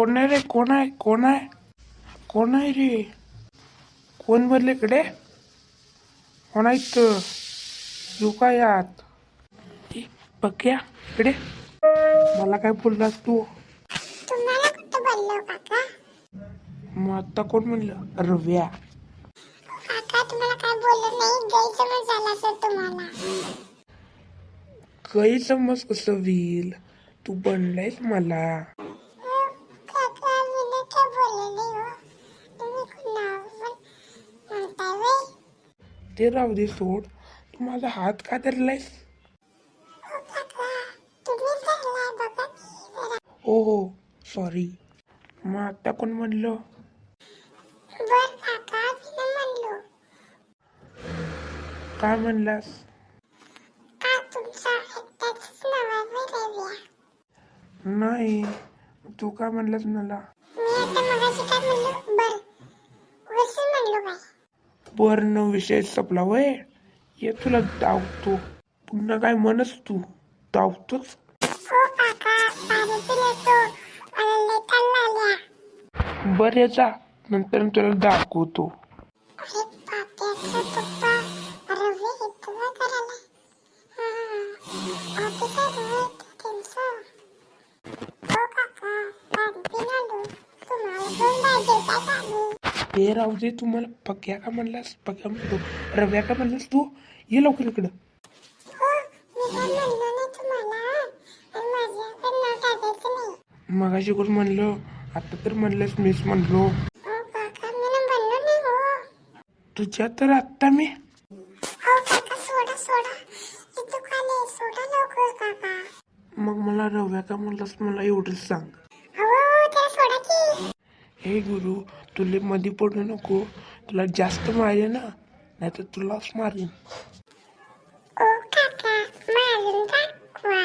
कोण आहे रे? कोण आहे? कोण आहे? कोण आहे रे? कोण भरले इकडे? कोण आहे इथं? येऊ का यात? बघ्या इकडे. मला काय बोललास तू? तुम्हाला कुठं बोललो काका? मग आता कोण म्हणलं? रव्या. काका तुम्हाला काय बोललो नाही, गैरसमज झाला सर तुम्हाला. गैरसमज कसं होईल? तू बनलायस मला. काका मी नाही काय बोलले हो. तुम्ही कोण नाव पण म्हणताय व्हय? ते राहू दे सोड. तू माझा हात का धरलायस? हो काका तुम्हीच धरलाय बघा की जरा. हो सॉरी. मग आता कोण म्हणलं? बर काका मी नाही म्हणलो. काय म्हणलास? का तुमचा एकट्याच नाव आहे व्हय रव्या? नाही. तू काय म्हणलास मला? मी आता मगाशी काय म्हणलो? बर वसून म्हणलो काय? वर्ण विषय संपला वय. ये तुला धावतो. पुन्हा काय म्हणस तू? धावतोच. हो काका पाणी पिलेतो, मला लय तहान लागल्या. बरे जा, नंतर तुला दाखवतो. अरे पाट्याचा पप्पा रवी इतकं करायला. ऑफिसर होय त्यांचं. हो काका पाणी पिऊन आलो, तुम्हाला घेऊन जायचे काय पाणी? हे राहू दे. तू मला पक्या का म्हणलास? पक्या म्हणतो. रव्या का म्हणलास तू? ये लवकर इकडं. हो मी काय म्हणलो नाही तुम्हाला, आणि माझ्याकडे नाव टाकायचं नाही. मगाशी कोण म्हणलं? आता तर म्हणलंस मीच म्हणलो. हो काका मी ना म्हणलो नाही हो. तुझ्या तर आत्ता मी. हो काका सोडा सोडा, हे दुकान सोडा लवकर काका. मग मला रव्या का म्हणलास मला एवढंच सांग. हो त्याला सोडा की. हे गुरु, तुले मध्ये पडू नको. तुला जास्त मारेन ना, नाही तर तुलाच मारेन. ओ काका मारून दाखवा.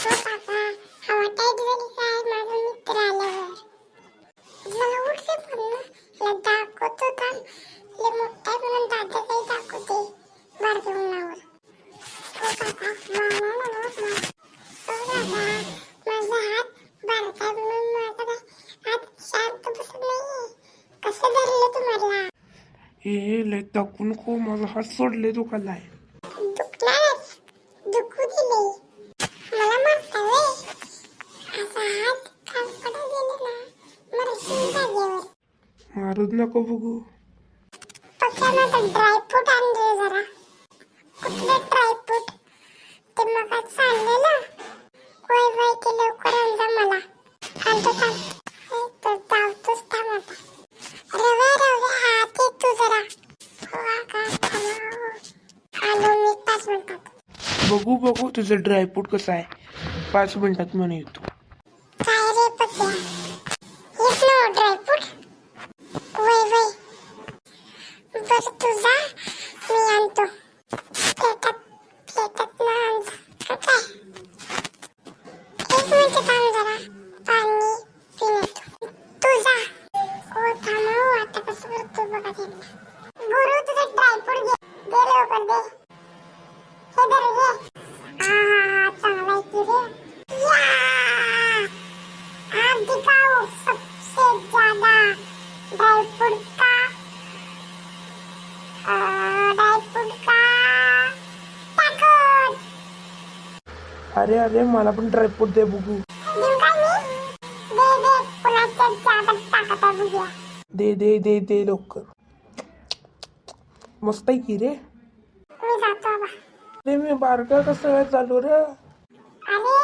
हो काका हवा टाईट झाली काय माझा मित्र आल्यावर? मला उठले पण ना, ला दाखवतो का ले मोठा म्हणून दादा काही दाखवते बारक्या मुलावर. हो काका मामा मला उठला. हो काका माझा हात बारका म्हणून माझा काय हात शांत बसत नाहीये. कसं धरलं तुम्हाला? हे लय दाखवू नको. माझा हात सोडले दुखालाय. दुखणारच, दुखू दिले. मला मारता व्हय? असा हात खालकडे गेले ना मरशील जागेवर. मारूच नको बघू. पक्या माझं ड्रायफ्रूट आणले जरा. कुठले ड्रायफ्रूट? ते मग सांगलेलं. वय वय ते लवकर आणजा मला. आणतो थांब. हे तर धावतोच थांब आता. रव्या रव्या हात ये तू जरा. हो का थांबा. आलो मी 5 मिनिटात. बघू बघू तुझं ड्रायफ्रूट कसं आहे. 5 मिनिटात म्हणून येतो. काय रे पत्या? हेच ना ड्रायफ्रूट? वय वय. बरं तू जा, मी आणतो. प्लेटात ना आण जा. काय? 1 मिनिट थांब जरा. पाणी पिऊन येतो. तू जा. हो थांब हो, आता कसं करतो बघा त्यांना. गुरु तुझं ड्रायफ्रूट घे. दे लवकर दे. हे धर घे. हा चांगला आहे की रे. या! आप दिखाओ सबसे ज्यादा ड्रायफ्रूट का ताकत. अरे अरे मला पण ड्रायफ्रूट दे बघू. देऊ का मी? दे कुणाच्या ज्यादा ताकद आहे बघूया. दे दे दे दे लवकर. मस्त आहे की रे. मी जातो बाबा. रे मी बारका कसं काय चालू रे? अरे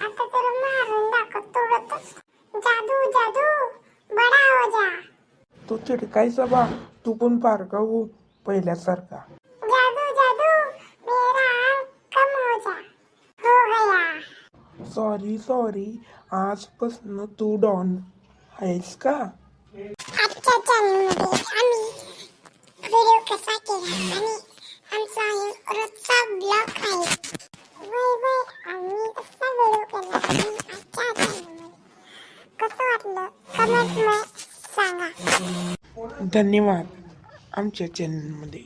आता तर मारून दाखवतो उडतच. जादू जादू बडा हो जा. तू चिडकायचा बा. तू पण बारका हो पहिल्यासारखा. जादू जादू मेरा कम हो जा. हो गया. सॉरी आजपासून तू डॉन आहेस का? आजच्या चॅनलमध्ये आम्ही व्हिडिओ कसा केला आणि आमचा रोजचा ब्लॉग आहे. वय आम्ही कसा व्हिडिओ केला आणि आजच्या चॅनलमध्ये कसं वाटलं कमेंट मध्ये सांगा. धन्यवाद आमच्या चॅनलमध्ये.